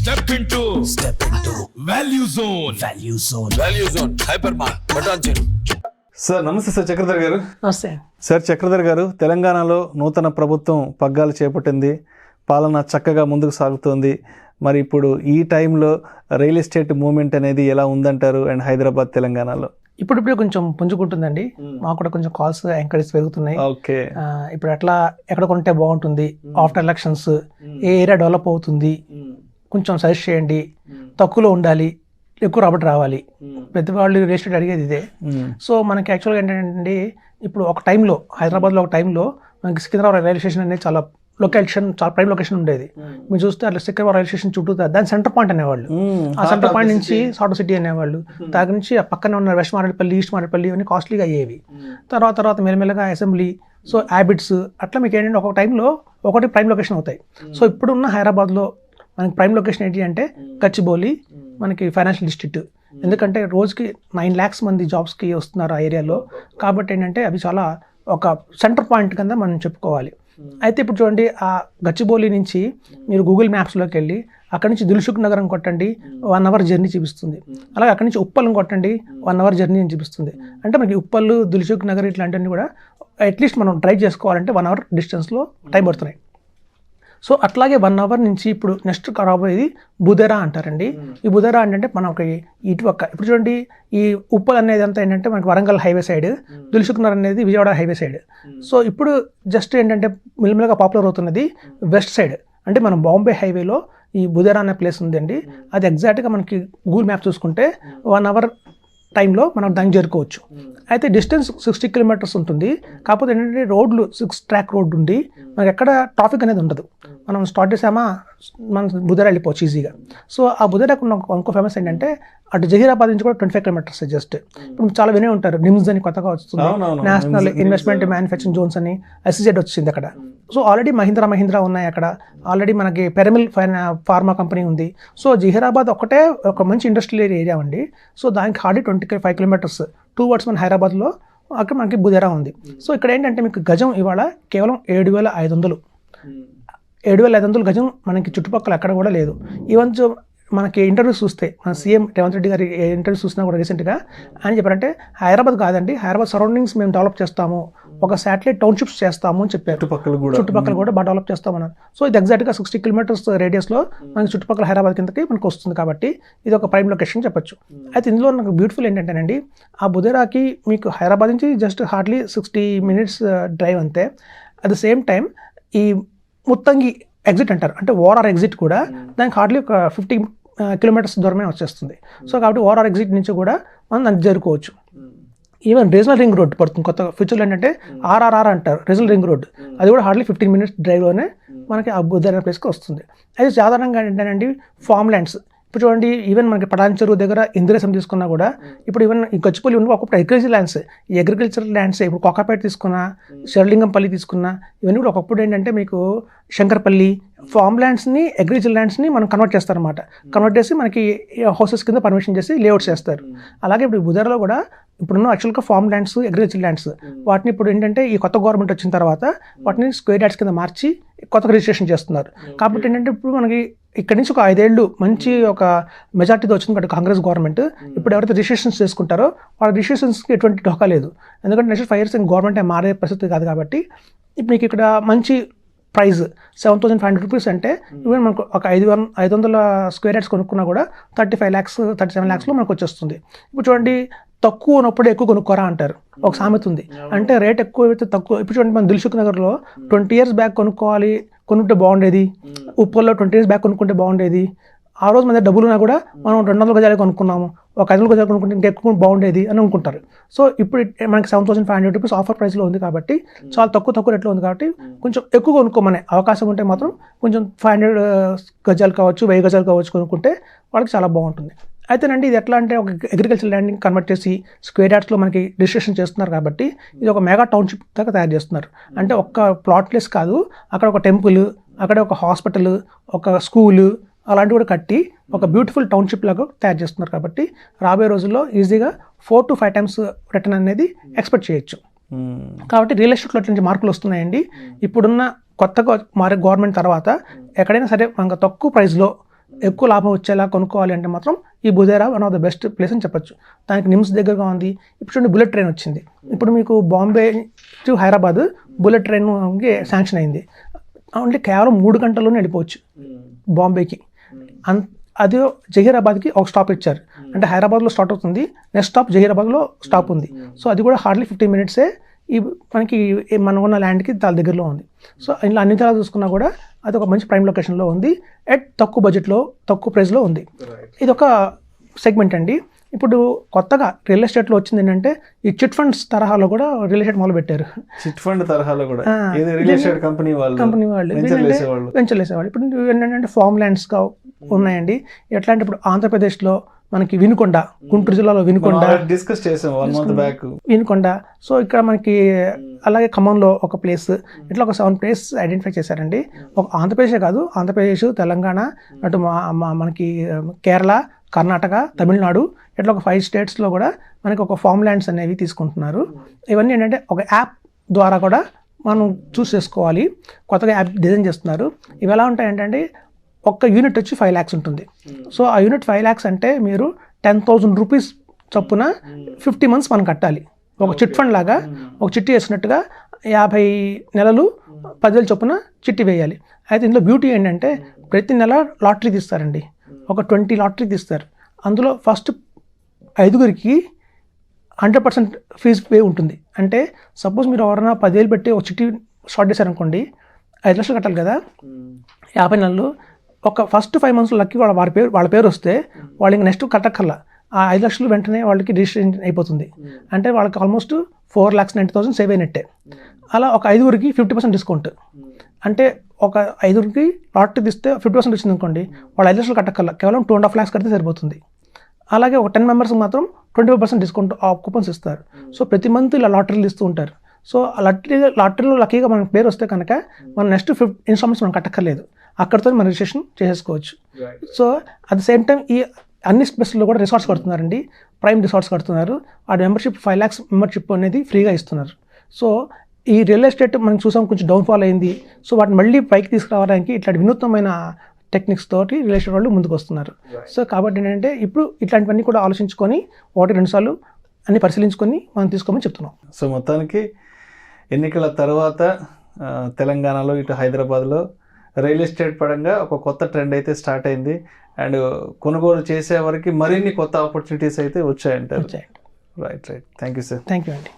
Step into Value Zone. Value Zone. Hypermart. Button. Sir నమస్తే sir Chakradhar గారు. నమస్తే sir Chakradhar గారు, తెలంగాణలో నూతన ప్రభుత్వం పగ్గాలు చేపట్టింది, పాలన చక్కగా ముందుకు సాగుతోంది. మరి ఇప్పుడు ఈ టైంలో రియల్ ఎస్టేట్ మూవ్మెంట్ అనేది ఎలా ఉందంటారు? అండ్ హైదరాబాద్ తెలంగాణలో ఇప్పుడిప్పుడే కొంచెం పుంజుకుంటుందండి. మాకు కూడా కొంచెం కాల్స్ ఎంకరేజ్ పెరుగుతున్నాయి. ఓకే, ఇప్పుడు ఎట్లా ఎక్కడ కొంటే బాగుంటుంది, ఆఫ్టర్ ఎలక్షన్స్ ఏ ఏరియా డెవలప్ అవుతుంది, కొంచెం సజెస్ట్ చేయండి, తక్కువలో ఉండాలి, ఎక్కువ రాబట్టి రావాలి, పెద్దవాళ్ళు రియల్ ఎస్టేట్ అడిగేది ఇదే. సో మనకి యాక్చువల్గా ఏంటంటే ఇప్పుడు ఒక టైంలో హైదరాబాద్లో ఒక టైంలో మనకి సికింద్రాబాద్ రైల్వే స్టేషన్ అనేది చాలా లొకేషన్, చాలా ప్రైమ్ లొకేషన్ ఉండేది. మీరు చూస్తే అట్లా సికింద్రాబాద్ రైల్వే స్టేషన్ చుట్టూ దాని సెంటర్ పాయింట్ అనేవాళ్ళు. ఆ సెంటర్ పాయింట్ నుంచి సార్ట్ సిటీ అనేవాళ్ళు. దాని నుంచి ఆ పక్కనే ఉన్న వెస్ట్ మారేడుపల్లి, ఈస్ట్ మారేడుపల్లి అన్ని కాస్ట్లీగా అయ్యేవి. తర్వాత మెల్లమెల్లగా అసెంబ్లీ, సో హ్యాబిట్స్, అట్లా మీకు ఏంటంటే ఒక టైంలో ఒకటి ప్రైమ్ లొకేషన్ అవుతాయి. సో ఇప్పుడున్న హైదరాబాద్లో మనకి ప్రైమ్ లొకేషన్ ఏంటి అంటే గచ్చిబౌలి, మనకి ఫైనాన్షియల్ డిస్ట్రిక్ట్. ఎందుకంటే రోజుకి 9 lakhs మంది జాబ్స్కి వస్తున్నారు ఆ ఏరియాలో. కాబట్టి ఏంటంటే అవి చాలా ఒక సెంటర్ పాయింట్ కింద మనం చెప్పుకోవాలి. అయితే ఇప్పుడు చూడండి, ఆ గచ్చిబౌలి నుంచి మీరు గూగుల్ మ్యాప్స్లోకి వెళ్ళి అక్కడి నుంచి దిల్సుఖ్ నగరం కొట్టండి, 1 hour జర్నీ చూపిస్తుంది. అలాగే అక్కడి నుంచి ఉప్పల్ని కొట్టండి, 1 hour జర్నీ అని చూపిస్తుంది. అంటే మనకి ఉప్పల్, దిల్సుఖ్ నగర్ ఇట్లాంటివన్నీ కూడా అట్లీస్ట్ మనం డ్రైవ్ చేసుకోవాలంటే 1 hour డిస్టెన్స్లో టైం పడుతున్నాయి. సో అట్లాగే 1 hour నుంచి ఇప్పుడు నెక్స్ట్ రాబోయేది బుధేరా అంటారండి. ఈ బుధేరా అంటే మనకి ఇటుపక్క ఇప్పుడు చూడండి, ఈ ఉప్పల్ అనేది అంతా ఏంటంటే మనకి వరంగల్ హైవే సైడ్, దిల్సుఖ్ నగర్ అనేది విజయవాడ హైవే సైడ్. సో ఇప్పుడు జస్ట్ ఏంటంటే మిల్లిమిల్లిగా పాపులర్ అవుతున్నది వెస్ట్ సైడ్. అంటే మనం బాంబే హైవేలో ఈ బుధేరా అనే ప్లేస్ ఉందండి. అది ఎగ్జాక్ట్గా మనకి గూగుల్ మ్యాప్ చూసుకుంటే 1 hour టైంలో మనం దానికి చేరుకోవచ్చు. అయితే డిస్టెన్స్ 60 kilometers ఉంటుంది. కాకపోతే ఏంటంటే రోడ్లు 6 track రోడ్డు ఉంది, మనకి ఎక్కడ ట్రాఫిక్ అనేది ఉండదు. మనం స్టార్ట్ చేసామా మనం బుధేరా వెళ్ళిపోవచ్చు ఈజీగా. సో ఆ బుధేరాకు ఉన్న ఇంకో ఫేమస్ ఏంటంటే అటు జహీరాబాద్ నుంచి కూడా 25 kilometers జస్ట్. ఇప్పుడు చాలా వినే ఉంటారు, నిమ్స్ అని కొత్తగా వస్తుంది, నేషనల్ ఇన్వెస్ట్మెంట్ మ్యానుఫ్యాక్చరింగ్ జోన్స్ అని, SEZ వచ్చింది అక్కడ. సో ఆల్రెడీ మహీంద్రా ఉన్నాయి అక్కడ, ఆల్రెడీ మనకి పెరమిల్ ఫార్మా కంపెనీ ఉంది. సో జహీరాబాద్ ఒకటే ఒక మంచి ఇండస్ట్రియల్ ఏరియా అండి. సో దానికి హార్డీ 25 kilometers towards మన హైదరాబాద్లో అక్కడ మనకి బుధేరా ఉంది. సో ఇక్కడ ఏంటంటే మీకు గజం ఇవాళ కేవలం 7,500 గజం మనకి చుట్టుపక్కల ఎక్కడ కూడా లేదు. ఈవెన్ మనకి ఇంటర్వ్యూస్ చూస్తే మన సీఎం రేవంత్ రెడ్డి గారి ఇంటర్వ్యూస్ చూసినా కూడా రీసెంట్గా ఆయన చెప్పారంటే హైదరాబాద్ కాదండి, హైదరాబాద్ సరౌండింగ్స్ మేము డెవలప్ చేస్తాము, ఒక శాటిలైట్ టౌన్షిప్స్ చేస్తాము అని చెప్పారు. చుట్టుపక్కల కూడా బాగా డెవలప్ చేస్తామన్నారు. సో ఇది ఎగ్జాక్ట్గా 60 kilometers రేడియస్లో మనకి చుట్టుపక్కల హైదరాబాద్ కిందకి మనకు వస్తుంది. కాబట్టి ఇది ఒక ప్రైమ్ లొకేషన్ చెప్పొచ్చు. అయితే ఇందులో నాకు బ్యూటిఫుల్ ఏంటంటేనండి, ఆ బుధేరాకి మీకు హైదరాబాద్ నుంచి జస్ట్ హార్డ్లీ 60 minutes డ్రైవ్ అంతే. అట్ ద సేమ్ టైం ఈ ముత్తంగి ఎగ్జిట్ అంటారు, అంటే ఓఆర్ఆర్ ఎగ్జిట్ కూడా దానికి హార్డ్లీ ఒక 50 kilometers దూరమే వచ్చేస్తుంది. సో కాబట్టి ఓఆర్ఆర్ ఎగ్జిట్ నుంచి కూడా మనం దానికి చేరుకోవచ్చు. ఈవెన్ రీజనల్ రింగ్ రోడ్ పడుతుంది కొత్త ఫ్యూచర్లో ఏంటంటే RRR అంటారు, రీజనల్ రింగ్ రోడ్, అది కూడా హార్డ్లీ 15 minutes డ్రైవ్లోనే మనకి ఆ బుధేరా ప్లేస్కి వస్తుంది. అయితే సాధారణంగా ఏంటంటే ఫామ్ ల్యాండ్స్ ఇప్పుడు చూడండి, ఈవెన్ మనకి పటాన్ చెరువు దగ్గర ఇందిరేసం తీసుకున్నా కూడా ఇప్పుడు ఈవెన్ ఈ గచ్చిపల్లి ఉన్న ఒకప్పుడు అగ్రికల్చర్ ల్యాండ్స్, ఈ అగ్రికల్చర్ ల్యాండ్స్ ఇప్పుడు కోకాపేట తీసుకున్నా, శరలింగంపల్లి తీసుకున్నా, ఇవన్నీ కూడా ఒకప్పుడు ఏంటంటే మీకు శంకర్పల్లి ఫామ్ ల్యాండ్స్ని అగ్రికల్చర్ ల్యాండ్స్ని మనం కన్వర్ట్ చేస్తారనమాట. కన్వర్ట్ చేసి మనకి హౌసెస్ కింద పర్మిషన్ చేసి లేఅవుట్స్ చేస్తారు. అలాగే ఇప్పుడు బుధేరాలో కూడా ఇప్పుడున్న యాక్చువల్గా ఫామ్ ల్యాండ్స్, అగ్రికల్చర్ ల్యాండ్స్, వాటిని ఇప్పుడు ఏంటంటే ఈ కొత్త గవర్నమెంట్ వచ్చిన తర్వాత వాటిని స్క్వేర్ యార్డ్స్ కింద మార్చి కొత్తగా రిజిస్ట్రేషన్ చేస్తున్నారు. కాబట్టి ఏంటంటే ఇప్పుడు మనకి ఇక్కడ నుంచి ఒక 5 ఏళ్ళు మంచి ఒక మెజార్టీతో వచ్చింది కాబట్టి కాంగ్రెస్ గవర్నమెంట్. ఇప్పుడు ఎవరైతే రిజిస్ట్రేషన్స్ చేసుకుంటారో వాళ్ళ రిజిస్ట్రేషన్స్కి ఎటువంటి ఢోకా లేదు. ఎందుకంటే నెక్స్ట్ 5 years గవర్నమెంట్ మారే పరిస్థితి కాదు. కాబట్టి ఇప్పుడు మీకు ఇక్కడ మంచి ప్రైస్ 7,500 rupees అంటే ఈవెన్ మనకు ఒక 500 square yards కొనుక్కున్నా కూడా 35 lakhs 37 lakhsలో మనకు వచ్చేస్తుంది. ఇప్పుడు చూడండి, తక్కువ ఉన్నప్పుడు ఎక్కువ కొనుక్కోరా అంటారు, ఒక సామెత ఉంది. అంటే రేట్ ఎక్కువ అయితే తక్కువ. ఇప్పుడు చూడండి, మన దిల్సుఖ్ నగర్లో 20 years బ్యాక్ కొనుక్కుంటే బాగుండేది, ఉప్పల్లో 20 years బ్యాక్ కొనుక్కుంటే బాగుండేది. ఆ రోజు మన డబ్బులున్నా కూడా మనం 200 గజాలు కొనుక్కున్నాము, ఒక 500 గజాలు కొనుక్కుంటే ఇంకా ఎక్కువ బాగుండేది అని అనుకుంటారు. సో ఇప్పుడు మనకి 7,500 rupees ఆఫర్ ప్రైస్లో ఉంది కాబట్టి చాలా తక్కువ రేట్లో ఉంది. కాబట్టి కొంచెం ఎక్కువ కొనుక్కోమనే అవకాశం ఉంటే మాత్రం కొంచెం 500 గజాలు కావచ్చు, 1000 గజాలు కావచ్చు కొనుక్కుంటే వాళ్ళకి చాలా బాగుంటుంది. అయితేనండి ఇది ఎట్లా అంటే ఒక అగ్రికల్చర్ ల్యాండ్ని కన్వర్ట్ చేసి స్క్వేర్ యార్డ్స్లో మనకి రిజిస్ట్రేషన్ చేస్తున్నారు. కాబట్టి ఇది ఒక మెగా టౌన్షిప్ దాకా తయారు చేస్తున్నారు. అంటే ఒక్క ప్లాట్ ప్లేస్ కాదు, అక్కడ ఒక టెంపుల్, అక్కడ ఒక హాస్పిటల్, ఒక స్కూలు అలాంటివి కూడా కట్టి ఒక బ్యూటిఫుల్ టౌన్షిప్ లాగా తయారు చేస్తున్నారు. కాబట్టి రాబోయే రోజుల్లో ఈజీగా 4 to 5 times రిటర్న్ అనేది ఎక్స్పెక్ట్ చేయొచ్చు. కాబట్టి రియల్ ఎస్టేట్లో అట్ల నుంచి మార్కులు వస్తున్నాయండి. ఇప్పుడున్న కొత్తగా మారే గవర్నమెంట్ తర్వాత ఎక్కడైనా సరే మనకు తక్కువ ప్రైస్లో ఎక్కువ లాభం వచ్చేలా కొనుక్కోవాలి అంటే మాత్రం ఈ Budhera one of the best place అని చెప్పొచ్చు. దానికి నిమ్స్ దగ్గరగా ఉంది. ఇప్పుడు చూడండి బుల్లెట్ ట్రైన్ వచ్చింది. ఇప్పుడు మీకు బాంబే టు హైదరాబాద్ బుల్లెట్ ట్రైన్కి శాంక్షన్ అయింది. ఓన్లీ కేవలం 3 గంటల్లోనే వెళ్ళిపోవచ్చు బాంబేకి. అది జహీరాబాద్కి ఒక స్టాప్ ఇచ్చారు. అంటే హైదరాబాద్లో స్టార్ట్ అవుతుంది, నెక్స్ట్ స్టాప్ జహీరాబాద్లో స్టాప్ ఉంది. సో అది కూడా హార్డ్లీ 15 మినిట్సే ఈ మనకి మనం ఉన్న ల్యాండ్కి దాని దగ్గరలో ఉంది. సో ఇలా అన్ని తరాలు చూసుకున్నా కూడా అది ఒక మంచి ప్రైమ్ లొకేషన్లో ఉంది, ఎట్ తక్కువ బడ్జెట్లో తక్కువ ప్రైస్లో ఉంది. ఇది ఒక సెగ్మెంట్ అండి. ఇప్పుడు కొత్తగా రియల్ ఎస్టేట్లో వచ్చింది ఏంటంటే ఈ చిట్ ఫండ్స్ తరహాలో కూడా రియల్ ఎస్టేట్ మొదలు పెట్టారు. చిట్ ఫండ్ తరహాలో కూడా రియల్ ఎస్టేట్ కంపెనీ వాళ్ళు వెంచర్లు వేసేవాళ్ళు. ఇప్పుడు ఏంటంటే ఫార్మ్ ల్యాండ్స్గా ఉన్నాయండి. ఎట్లా అంటే ఇప్పుడు ఆంధ్రప్రదేశ్లో మనకి వినుకొండ, గుంటూరు జిల్లాలో వినుకొండ డిస్కస్ చేసాం 1 month బ్యాక్. వినుకొండ. సో ఇక్కడ మనకి అలాగే ఖమ్మంలో ఒక ప్లేస్, ఇట్లా ఒక 7 ప్లేస్ ఐడెంటిఫై చేశారండి. ఒక ఆంధ్రప్రదేశే కాదు, ఆంధ్రప్రదేశ్, తెలంగాణ, అటు మనకి కేరళ, కర్ణాటక, తమిళనాడు, ఇట్లా ఒక 5 స్టేట్స్లో కూడా మనకి ఒక ఫార్మ్ ల్యాండ్స్ అనేవి తీసుకుంటున్నారు. ఇవన్నీ ఏంటంటే ఒక యాప్ ద్వారా కూడా మనం చూస్ చేసుకోవాలి. కొత్తగా యాప్ డిజైన్ చేస్తున్నారు. ఇవి ఎలా ఉంటాయంటే ఒక్క యూనిట్ వచ్చి 5 lakhs ఉంటుంది. సో ఆ యూనిట్ 5 lakhs అంటే మీరు 10,000 రూపీస్ చొప్పున 50 months మనం కట్టాలి. ఒక చిట్ ఫండ్ లాగా ఒక చిట్టి వేసినట్టుగా 50 నెలలు 10,000 చొప్పున చిట్టి వేయాలి. అయితే ఇందులో బ్యూటీ ఏంటంటే ప్రతి నెల లాటరీ తీస్తారండి. ఒక 20 లాటరీ తీస్తారు. అందులో ఫస్ట్ 5గురికి 100% ఫీజు పే ఉంటుంది. అంటే సపోజ్ మీరు ఎవరైనా 10,000 పెట్టి ఒక చిట్టి షార్ట్ చేశారనుకోండి, 5 లక్షలు కట్టాలి కదా. 50 నెలలు ఒక ఫస్ట్ 5 months లక్కి వాళ్ళ పేరు వస్తే వాళ్ళు ఇంక నెక్స్ట్ కట్టక్కర్లా. ఆ 5 లక్షలు వెంటనే వాళ్ళకి రిజిస్ట్రేషన్ అయిపోతుంది. అంటే వాళ్ళకి ఆల్మోస్ట్ 4,90,000 సేవ్ అయినట్టే. అలా ఒక 5గురికి 50% డిస్కౌంట్. అంటే ఒక 5గురికి లాటరీ తీస్తే 50% వచ్చింది అనుకోండి, వాళ్ళు 5 లక్షలు కట్టక్కర్లా, కేవలం 2.5 lakhs కడితే సరిపోతుంది. అలాగే ఒక 10 members మాత్రం 25% డిస్కౌంట్ కూపన్స్ ఇస్తారు. సో ప్రతి మంత్ ఇలా లాటరీలు ఇస్తూ ఉంటారు. సో లాటరీలో లక్కీగా మనకు పేరు వస్తే కనుక మనం నెక్స్ట్ 5 ఇన్స్టాల్మెంట్స్ మనం కట్టక్కర్లేదు, అక్కడితో మనం రిజిస్ట్రేషన్ చేసేసుకోవచ్చు. So at the same time ఈ అన్ని స్పేస్లో కూడా రిసార్ట్స్ కడుతున్నారండి, ప్రైమ్ రిసార్ట్స్ కడుతున్నారు. ఆ మెంబర్షిప్ 5 lakhs మెంబర్షిప్ అనేది ఫ్రీగా ఇస్తున్నారు. సో ఈ రియల్ ఎస్టేట్ మనం చూసాం కొంచెం డౌన్ఫాల్ అయింది. సో వాటిని మళ్ళీ పైకి తీసుకురావడానికి ఇట్లాంటి వినూత్నమైన టెక్నిక్స్ తోటి రియల్ ఎస్టేట్ వాళ్ళు ముందుకు వస్తున్నారు. సో కాబట్టి ఏంటంటే ఇప్పుడు ఇట్లాంటివన్నీ కూడా ఆలోచించుకొని 1-2 సార్లు అన్ని పరిశీలించుకొని మనం తీసుకోమని చెప్తున్నాం. సో మొత్తానికి ఎన్నికల తర్వాత తెలంగాణలో ఇటు హైదరాబాద్లో రియల్ ఎస్టేట్ పరంగా ఒక కొత్త ట్రెండ్ అయితే స్టార్ట్ అయింది. అండ్ కొనుగోలు చేసే వరకు మరిన్ని కొత్త ఆపర్చునిటీస్ అయితే వచ్చాయంటారు. Right. Thank you sir. Thank you అండి.